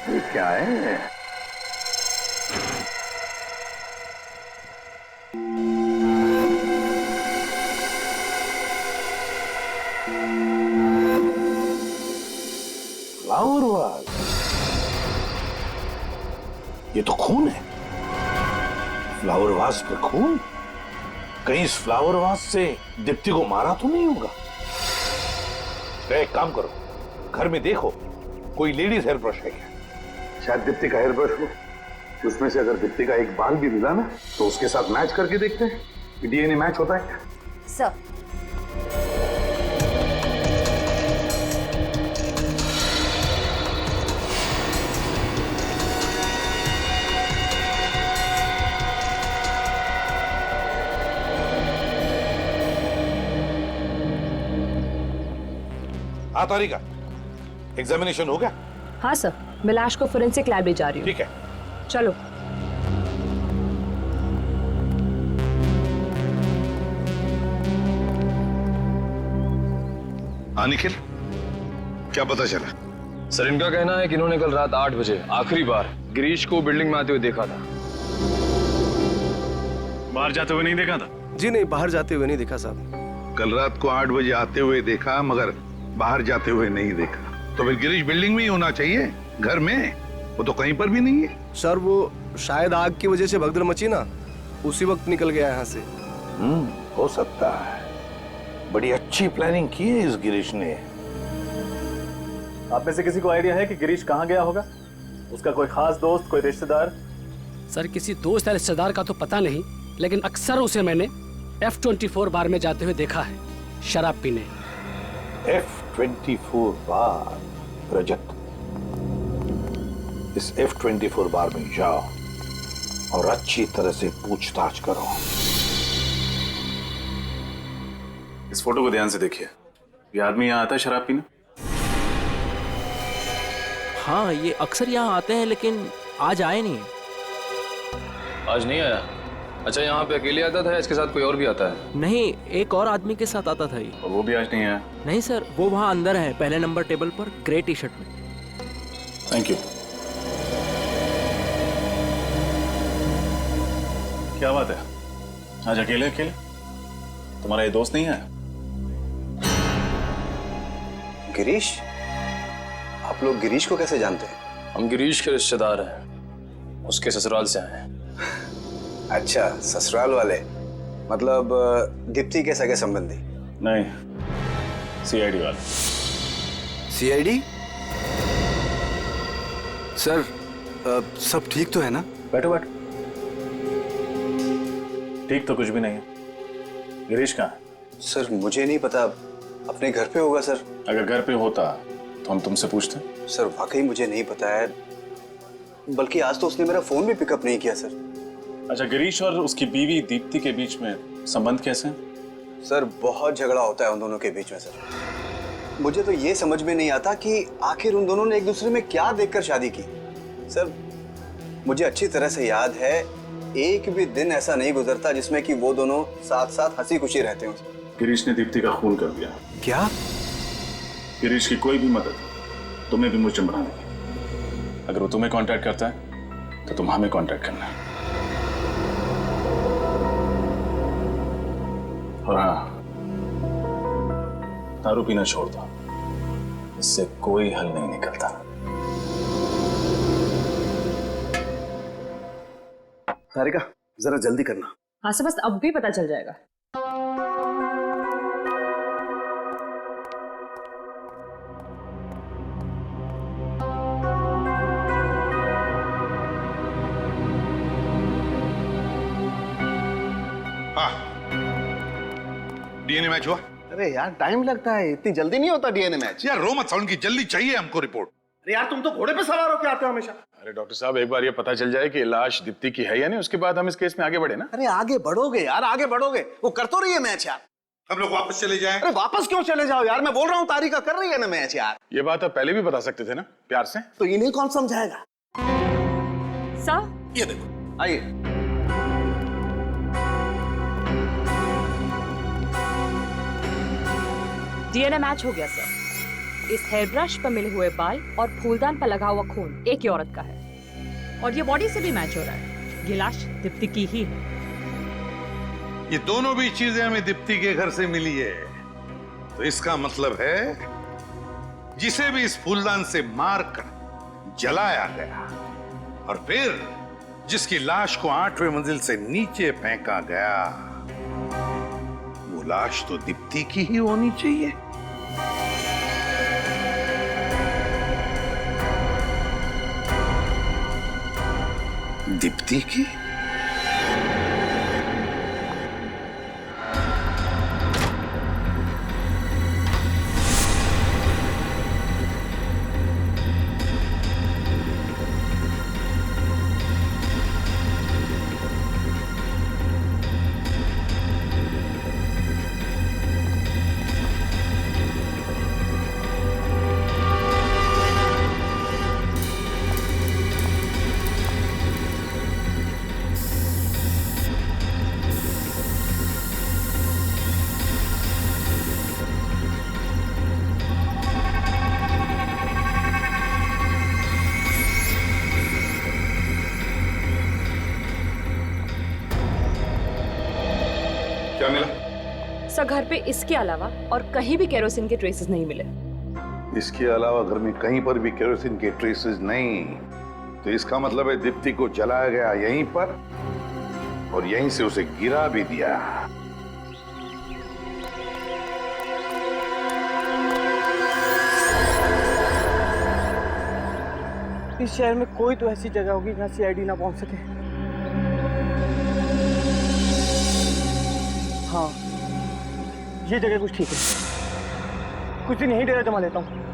[SPEAKER 8] ये क्या है? फ्लावर वास, ये तो खून है। फ्लावर वास पे खून? कहीं इस फ्लावर वास से दीप्ति को मारा तो नहीं होगा? एक काम करो, घर में देखो कोई लेडीज हेयर ब्रश है क्या? शायद दीप्ति का हेयर ब्रश हो। उसमें से अगर दीप्ति का एक बाल भी मिला ना तो उसके साथ मैच करके देखते हैं कि डीएनए मैच होता है क्या।
[SPEAKER 18] सर
[SPEAKER 8] हाँ तारिका, एग्जामिनेशन हो गया?
[SPEAKER 13] हाँ सर, मैं लाश को फोरेंसिक लैब ले जा रही हूँ।
[SPEAKER 8] ठीक है,
[SPEAKER 13] चलो।
[SPEAKER 8] हाँ निखिल, क्या पता चला?
[SPEAKER 19] सर इनका कहना है कि इन्होंने कल रात 8 बजे आखिरी बार गिरीश को बिल्डिंग में आते हुए देखा था।
[SPEAKER 17] बाहर जाते हुए नहीं देखा था?
[SPEAKER 15] जी नहीं, बाहर जाते हुए नहीं देखा साहब।
[SPEAKER 8] कल रात को 8 बजे आते हुए देखा मगर बाहर जाते हुए नहीं देखा, तो फिर गिरीश बिल्डिंग में ही होना चाहिए, घर में। वो तो कहीं पर भी नहीं है।
[SPEAKER 15] सर वो शायद आग की वजह से भगदड़ मची ना, उसी वक्त निकल गया यहाँ से।
[SPEAKER 8] हो सकता है। बड़ी अच्छी प्लानिंग की है इस गिरीश ने।
[SPEAKER 17] आप में से किसी को आइडिया है कि गिरीश कहाँ गया होगा? उसका कोई खास दोस्त, कोई रिश्तेदार?
[SPEAKER 11] सर किसी दोस्त या रिश्तेदार का तो पता नहीं, लेकिन अक्सर उसे मैंने F24 बार में जाते हुए देखा है, शराब पीने।
[SPEAKER 8] F24 बार? रजत, इस F24 बार में जाओ और अच्छी तरह से पूछताछ करो।
[SPEAKER 17] इस फोटो को ध्यान से देखिए। ये आदमी यहाँ आता है शराब पीने?
[SPEAKER 20] हाँ, ये अक्सर यहाँ आते हैं लेकिन आज आए नहीं।
[SPEAKER 19] आज नहीं आया? अच्छा, यहाँ पे अकेले आता था या इसके साथ कोई और भी आता है?
[SPEAKER 20] नहीं, एक और आदमी के साथ आता था ये।
[SPEAKER 17] और वो भी आज नहीं आया?
[SPEAKER 20] नहीं सर, वो वहाँ अंदर है, पहले नंबर टेबल पर, ग्रे टी शर्ट में।
[SPEAKER 17] Thank you. क्या बात है, आज अकेले अकेले? तुम्हारा ये दोस्त नहीं है?
[SPEAKER 9] गिरीश? आप लोग गिरीश को कैसे जानते हैं?
[SPEAKER 19] हम गिरीश के रिश्तेदार हैं, उसके ससुराल से आए हैं।
[SPEAKER 9] अच्छा, ससुराल वाले। मतलब दीप्ति के सगे संबंधी?
[SPEAKER 17] नहीं, सीआईडी वाले।
[SPEAKER 9] सीआईडी? सर सब ठीक तो है ना?
[SPEAKER 17] बैठो बैठो। ठीक तो कुछ भी नहीं है। गिरीश कहाँ है?
[SPEAKER 9] सर मुझे नहीं पता, अपने घर पे होगा सर।
[SPEAKER 17] अगर घर पे होता तो हम तुमसे पूछते।
[SPEAKER 9] सर वाकई मुझे नहीं पता है, बल्कि आज तो उसने मेरा फोन भी पिकअप नहीं किया सर।
[SPEAKER 17] अच्छा, गिरीश और उसकी बीवी दीप्ति के बीच में संबंध कैसे हैं?
[SPEAKER 9] सर बहुत झगड़ा होता है उन दोनों के बीच में सर। मुझे तो ये समझ में नहीं आता कि आखिर उन दोनों ने एक दूसरे में क्या देखकर शादी की। सर मुझे अच्छी तरह से याद है, एक भी दिन ऐसा नहीं गुजरता जिसमें कि वो दोनों साथ साथ हंसी खुशी रहते हो।
[SPEAKER 17] गिरीश ने दीप्ति का खून कर दिया।
[SPEAKER 9] क्या?
[SPEAKER 17] गिरीश की कोई भी मदद तुम्हें भी मुझे बना देगी। अगर वो तुम्हें कांटेक्ट करता है तो तुम हमें कांटेक्ट करना है। और हाँ, दारू पीना छोड़ दो, इससे कोई हल नहीं निकलता।
[SPEAKER 8] तारिका जरा जल्दी करना।
[SPEAKER 13] हाँ से बस अब भी पता चल जाएगा।
[SPEAKER 8] डीएनए मैच हुआ?
[SPEAKER 21] अरे यार टाइम लगता है, इतनी जल्दी नहीं होता डीएनए मैच।
[SPEAKER 8] यार रो मत साउंड की, जल्दी चाहिए हमको रिपोर्ट।
[SPEAKER 21] अरे यार तुम तो घोड़े पे सवार होके आते हो हमेशा।
[SPEAKER 17] अरे डॉक्टर साहब, एक बार ये पता चल जाए कि लाश दीप्ति की है या नहीं, उसके बाद हम इस केस में आगे बढ़े ना।
[SPEAKER 21] अरे आगे बढ़ोगे यार, आगे बढ़ोगे। वो कर तो रही है मैच यार।
[SPEAKER 8] हम लोग वापस चले जाएं।
[SPEAKER 21] अरे वापस क्यों चले जाओ यार, मैं बोल रहा हूँ तारिका कर रही है ना मैच यार।
[SPEAKER 17] ये बात आप पहले भी बता सकते थे ना, प्यार से।
[SPEAKER 21] तो इन्हें कौन समझाएगा?
[SPEAKER 13] सर
[SPEAKER 21] ये देखो, आइए।
[SPEAKER 13] डीएनए मैच हो गया सर। इस हेयर ब्रश पर मिले हुए बाल और फूलदान पर लगा हुआ खून एक ही औरत का है, और ये बॉडी से भी मैच हो रहा है। ये लाश दीप्ति की ही है।
[SPEAKER 8] ये दोनों भी चीजें हमें दीप्ति के घर से मिली है, तो इसका मतलब है जिसे भी इस फूलदान से मारकर जलाया गया और फिर जिसकी लाश को 8वें मंजिल से नीचे फेंका गया, वो लाश तो दीप्ति की ही होनी चाहिए। दीप्ति की? क्या मिला?
[SPEAKER 13] सर घर पे इसके अलावा और कहीं भी केरोसिन के ट्रेसेस नहीं मिले।
[SPEAKER 8] इसके अलावा घर में कहीं पर भी केरोसिन के ट्रेसेस नहीं, तो इसका मतलब है दीप्ति को जलाया गया यहीं पर और यहीं से उसे गिरा भी दिया।
[SPEAKER 21] इस शहर में कोई तो ऐसी जगह होगी जहाँ सीआईडी ना पहुंच सके। हाँ, ये जगह कुछ ठीक है। कुछ दिन यहीं डेरा जमा लेता हूँ।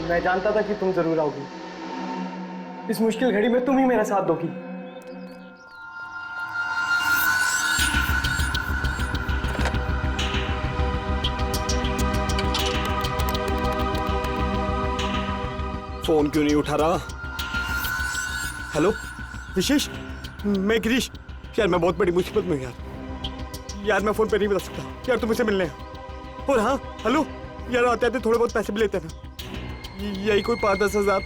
[SPEAKER 21] मैं जानता था कि तुम जरूर आओगी। इस मुश्किल घड़ी में तुम ही मेरा साथ दोगी। फोन क्यों नहीं उठा रहा? हेलो विशेष, मैं गिरीश। यार मैं बहुत बड़ी मुसीबत में हूँ यार। यार मैं फोन पे नहीं बता सकता यार, तुम मुझसे मिलने हैं। और हाँ हेलो यार, आते आते थोड़े बहुत पैसे भी लेते हैं ना, यही कोई 5-10 हज़ार।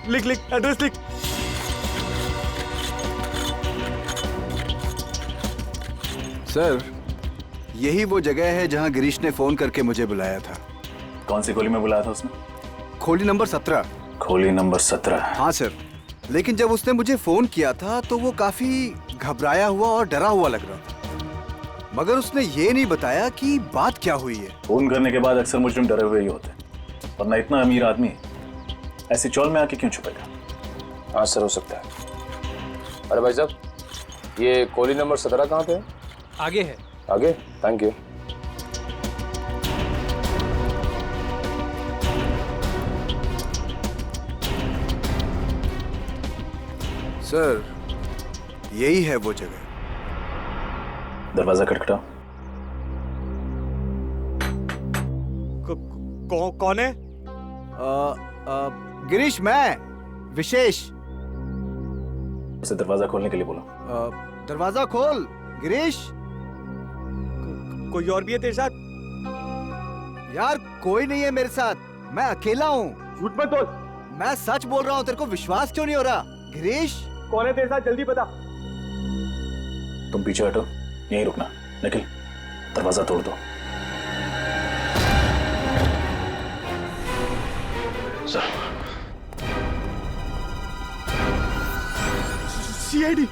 [SPEAKER 21] लिख एड्रेस लिख।
[SPEAKER 9] सर यही वो जगह है जहां गिरीश ने फोन करके मुझे बुलाया था।
[SPEAKER 17] कौन सी गोली में बुलाया था उसने?
[SPEAKER 9] खोली नंबर 17।
[SPEAKER 17] खोली नंबर 17?
[SPEAKER 9] हाँ सर, लेकिन जब उसने मुझे फोन किया था तो वो काफी घबराया हुआ और डरा हुआ लग रहा था, मगर उसने ये नहीं बताया कि बात क्या हुई है।
[SPEAKER 17] फोन करने के बाद अक्सर मुजरिम डरे हुए ही होते, वरना इतना अमीर आदमी ऐसी चौल में आके क्यों छुपेगा?
[SPEAKER 19] हाँ सर, हो सकता है। अरे भाई साहब, ये कोली नंबर 17 कहाँ पे है?
[SPEAKER 20] आगे है।
[SPEAKER 19] आगे? Thank you.
[SPEAKER 9] सर यही है वो जगह।
[SPEAKER 17] दरवाजा खटखटाओ।
[SPEAKER 21] कौन है?
[SPEAKER 9] गिरीश, मैं विशेष।
[SPEAKER 17] उसे दरवाजा खोलने के लिए बोलो।
[SPEAKER 9] दरवाजा खोल गिरीश।
[SPEAKER 21] कोई और भी है तेरे साथ?
[SPEAKER 9] यार कोई नहीं है मेरे साथ, मैं अकेला हूँ।
[SPEAKER 21] झूठ मत बोल।
[SPEAKER 9] मैं सच बोल रहा हूँ, तेरे को विश्वास क्यों नहीं हो रहा? गिरीश
[SPEAKER 21] कौन है तेरे साथ, जल्दी बता।
[SPEAKER 17] तुम पीछे हटो, यहीं रुकना। निखिल, दरवाजा तोड़ दो। सर।
[SPEAKER 21] सीआईडी।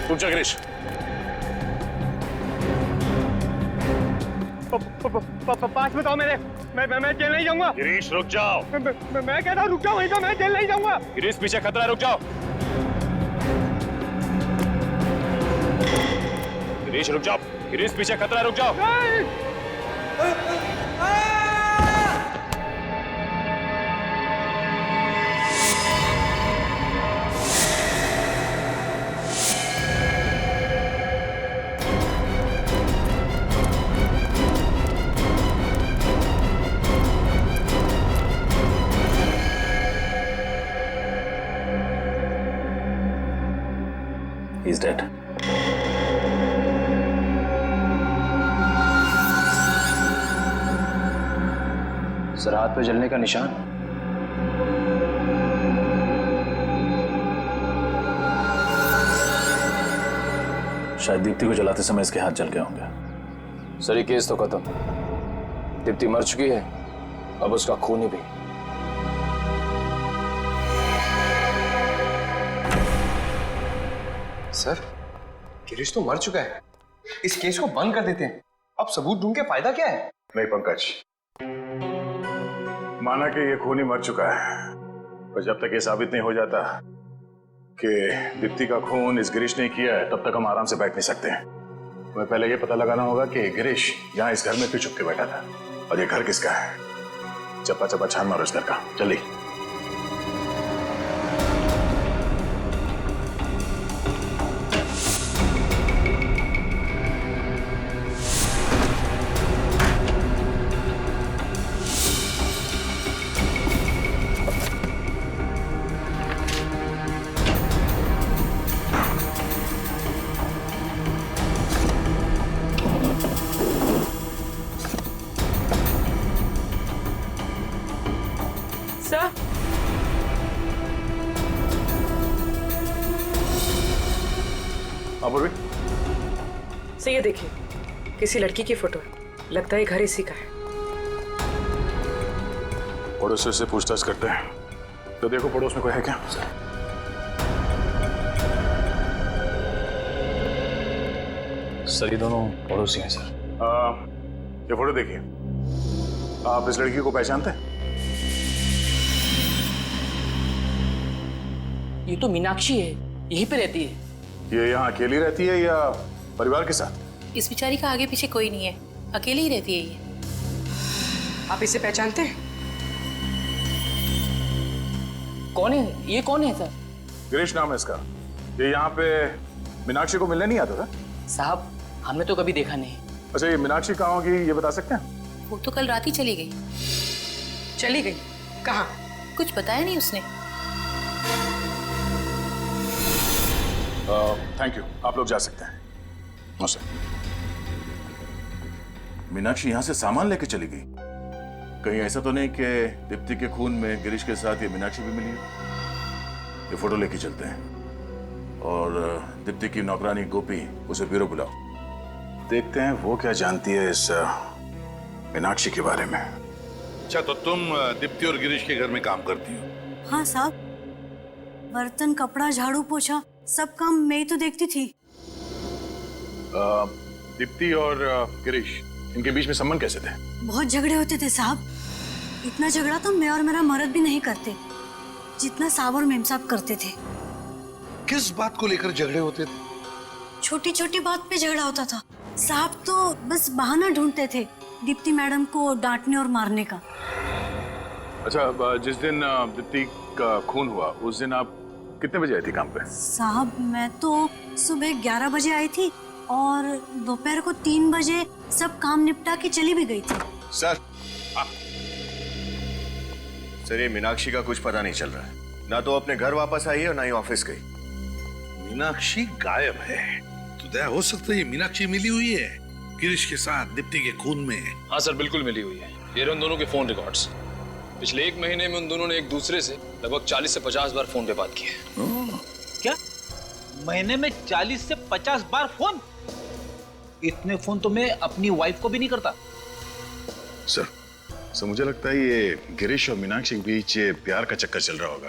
[SPEAKER 17] रुक जा गिरीश।
[SPEAKER 21] 5 बताओ मेरे। मैं जेल नहीं जाऊंगा।
[SPEAKER 17] गिरीश रुक जाओ।
[SPEAKER 21] मैं कह रहा हूँ रुक जाओ, वहीं पे। मैं जेल नहीं जाऊंगा।
[SPEAKER 17] गिरीश पीछे खतरा है, रुक जाओ। गिरीश रुक जाओ। गिरीश पीछे खतरा है, रुक जाओ। He's dead. सर, हाथ पे जलने का निशान। शायद दीप्ति को जलाते समय इसके हाथ जल गए होंगे।
[SPEAKER 19] सर, ये केस तो खत्म। दीप्ति मर चुकी है, अब उसका खूनी भी।
[SPEAKER 21] सर, गिरीश तो मर चुका है। इस केस को बंद कर देते हैं। अब सबूत ढूंढ के फायदा क्या है?
[SPEAKER 2] नहीं पंकज, माना कि ये खूनी मर चुका है, पर जब तक ये साबित नहीं हो जाता कि दीप्ति का खून इस गिरीश ने किया है, तब तक हम आराम से बैठ नहीं सकते। हमें पहले ये पता लगाना होगा कि गिरीश यहाँ इस घर में क्यों छुप के बैठा था, और ये घर किसका है। चप्पा चप्पा छान मारो इस घर का, जल्दी।
[SPEAKER 13] सर,
[SPEAKER 2] अपूर्वी,
[SPEAKER 13] सर ये देखिए, किसी लड़की की फोटो है। लगता है घर इसी का है।
[SPEAKER 2] पड़ोसी से पूछताछ करते हैं, तो देखो पड़ोस में कोई है क्या।
[SPEAKER 6] सर ये दोनों पड़ोसी हैं सर।
[SPEAKER 2] ये फोटो देखिए, आप इस लड़की को पहचानते हैं?
[SPEAKER 1] ये तो मीनाक्षी है, यहीं पे रहती है।
[SPEAKER 2] ये यहाँ अकेली रहती है या परिवार के साथ?
[SPEAKER 22] इस बेचारी का आगे पीछे कोई नहीं है, अकेली ही रहती है ये।
[SPEAKER 14] आप इसे पहचानते हैं?
[SPEAKER 1] कौन है ये? कौन है सर?
[SPEAKER 2] गिरीश नाम है इसका। ये यहाँ पे मीनाक्षी को मिलने नहीं आता था?
[SPEAKER 1] साहब हमने तो कभी देखा नहीं।
[SPEAKER 2] अच्छा, ये मीनाक्षी कहाँ होगी ये बता सकते हैं?
[SPEAKER 22] वो तो कल रात ही चली गई।
[SPEAKER 14] चली गई? कहाँ?
[SPEAKER 22] कुछ बताया नहीं उसने।
[SPEAKER 2] थैंक यू, आप लोग जा सकते हैं। नमस्ते। मीनाक्षी यहाँ से सामान लेके चली गई? कहीं ऐसा तो नहीं कि दीप्ति के खून में गिरीश के साथ ये मीनाक्षी भी मिली है? ये फोटो लेके चलते हैं और दीप्ति की नौकरानी गोपी उसे ब्यूरो बुलाओ। देखते हैं वो क्या जानती है इस मीनाक्षी के बारे में।
[SPEAKER 8] अच्छा, तो तुम दीप्ति और गिरीश के घर में काम करती हो?
[SPEAKER 12] हाँ साहब, बर्तन, कपड़ा, झाड़ू, पोछा सब काम मैं ही तो देखती थी।
[SPEAKER 2] दीप्ति और गिरीश, इनके बीच में संबंध कैसे थे?
[SPEAKER 12] बहुत झगड़े होते थे साहब। इतना झगड़ा तो मैं और मेरा मर्द भी नहीं करते जितना साहब और मेम साहब करते थे।
[SPEAKER 8] किस बात को लेकर झगड़े होते थे?
[SPEAKER 12] छोटी छोटी बात पे झगड़ा होता था। साहब तो बस बहाना ढूंढते थे दीप्ति मैडम को डांटने और मारने का।
[SPEAKER 2] अच्छा, जिस दिन दीप्ति का खून हुआ उस दिन आप कितने बजे आई थी काम पे?
[SPEAKER 12] साहब मैं तो सुबह 11 बजे आई थी और दोपहर को 3 बजे सब काम निपटा के चली भी गई थी।
[SPEAKER 23] सर, सर ये मीनाक्षी का कुछ पता नहीं चल रहा है। ना तो अपने घर वापस आई है और ना ही ऑफिस गई।
[SPEAKER 8] मीनाक्षी गायब है तो दया हो सकता है ये मीनाक्षी मिली हुई है गिरीश के साथ दीप्ति के खून में।
[SPEAKER 19] हाँ सर, बिल्कुल मिली हुई है। ये रहे उन दोनों के फोन रिकॉर्ड्स। पिछले 1 महीने में उन दोनों ने एक दूसरे से लगभग 40 से 50 बार फोन पे बात की है।
[SPEAKER 5] क्या महीने में 40 से 50 बार फोन? इतने फोन तो मैं अपनी वाइफ को भी नहीं करता।
[SPEAKER 2] सर मुझे लगता है ये गिरीश और मीनाक्षी के बीच ये प्यार का चक्कर चल रहा होगा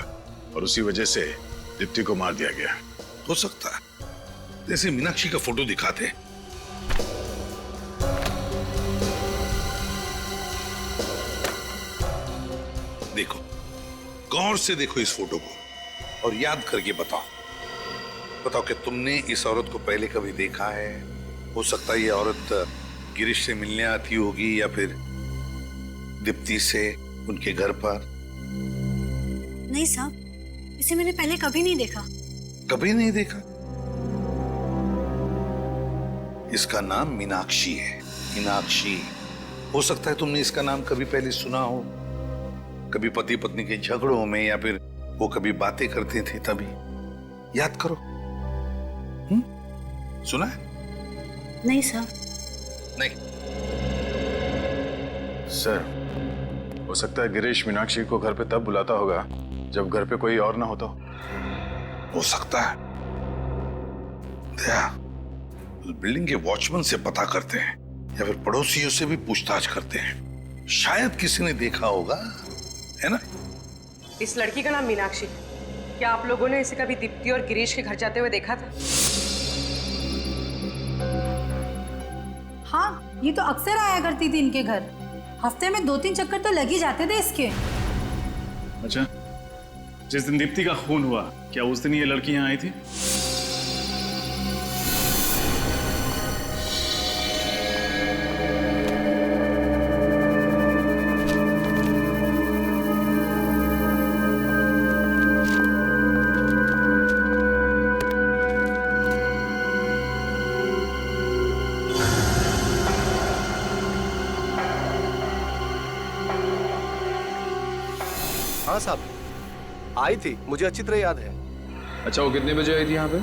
[SPEAKER 2] और उसी वजह से दीप्ति को मार दिया गया।
[SPEAKER 8] हो सकता है। जैसे मीनाक्षी का फोटो दिखाते। देखो, गौर से देखो इस फोटो को और याद करके बताओ कि तुमने इस औरत को पहले कभी देखा है? हो सकता है ये औरत गिरीश से मिलने आती होगी या फिर दीप्ति से उनके घर पर।
[SPEAKER 12] नहीं साहब, इसे मैंने पहले कभी नहीं देखा।
[SPEAKER 8] कभी नहीं देखा? इसका नाम मीनाक्षी है। मीनाक्षी। हो सकता है तुमने इसका नाम कभी पहले सुना हो, कभी पति पत्नी के झगड़ों में या फिर वो कभी बातें करते थे तभी। याद करो। सुना है?
[SPEAKER 12] नहीं साहब।
[SPEAKER 8] नहीं।
[SPEAKER 2] सर हो सकता है गिरीश मीनाक्षी को घर पे तब बुलाता होगा जब घर पे कोई और ना होता
[SPEAKER 8] हो सकता है। दया, उस बिल्डिंग के वॉचमैन से पता करते हैं या फिर पड़ोसियों से भी पूछताछ करते हैं। शायद किसी ने देखा होगा, है ना?
[SPEAKER 14] इस लड़की का नाम मीनाक्षी। क्या आप लोगों ने इसे कभी दीप्ति और गिरीश के घर जाते हुए देखा था?
[SPEAKER 24] हाँ, ये तो अक्सर आया करती थी इनके घर। हफ्ते में 2-3 चक्कर तो लग ही जाते थे इसके।
[SPEAKER 17] अच्छा, जिस दिन दीप्ति का खून हुआ क्या उस दिन ये लड़की यहाँ आई थी?
[SPEAKER 15] हाँ साहब, आई थी, मुझे अच्छी तरह याद है।
[SPEAKER 19] अच्छा, वो कितने बजे आई थी यहाँ पे?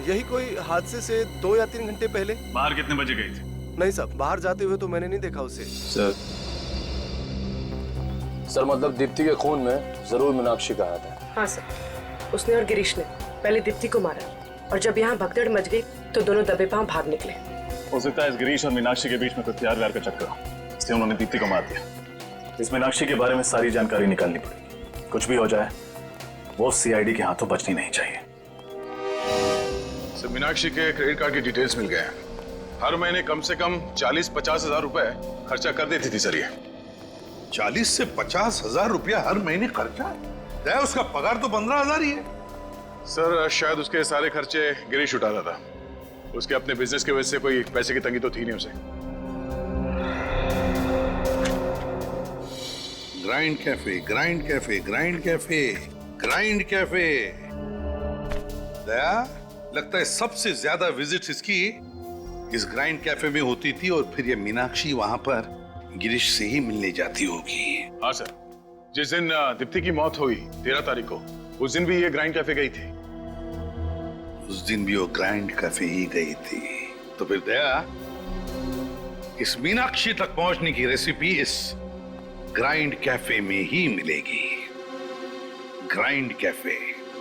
[SPEAKER 15] यही कोई हादसे से 2 या 3 घंटे पहले।
[SPEAKER 17] बाहर कितने बजे गई थी?
[SPEAKER 15] नहीं साहब, बाहर जाते हुए तो मैंने नहीं देखा उसे।
[SPEAKER 19] सर मतलब दीप्ति के खून में जरूर मीनाक्षी का हाथ है।
[SPEAKER 14] हाँ सर, उसने और गिरीश ने पहले दीप्ति को मारा और जब यहाँ भगदड़ मच गई तो दोनों दबे पांव भाग निकले।
[SPEAKER 17] हो सकता है इस गिरीश और मीनाक्षी के बीच में कोई प्यार व्यार का चक्कर हो, इसलिए उन्होंने दीप्ति को मार दिया। इस मीनाक्षी के बारे में सारी जानकारी निकालनी पड़ेगी। कुछ भी हो जाए वो सीआईडी के हाथों बचनी नहीं चाहिए।
[SPEAKER 2] सर मीनाक्षी के क्रेडिट कार्ड की डिटेल्स मिल गए हैं हर महीने कम से कम 40-50 हजार रुपए खर्चा कर देती थी सर ये।
[SPEAKER 8] 40 से 50 हजार रुपया हर महीने खर्चा? दया, उसका पगार तो 15,000 ही है।
[SPEAKER 2] सर शायद उसके सारे खर्चे गिरीश उठाता था। उसके अपने बिजनेस की वजह से कोई पैसे की तंगी तो थी नहीं उसे।
[SPEAKER 8] Grind Cafe, Grind Cafe, Grind Cafe, Grind Cafe. Daya, लगता है सबसे ज्यादा विजिट्स इसकी इस ग्राइंड कैफे में होती थी और फिर ये मीनाक्षी वहां पर गिरीश से ही मिलने जाती होगी।
[SPEAKER 2] हाँ सर, जिस दिन दीप्ति की मौत हुई 13 तारीख को, उस दिन भी ये ग्राइंड कैफे गई थी।
[SPEAKER 8] उस दिन भी वो ग्राइंड कैफे ही गई थी। तो फिर दया, इस मीनाक्षी तक पहुंचने की रेसिपी इस ग्राइंड कैफे में ही मिलेगी। Grind cafe.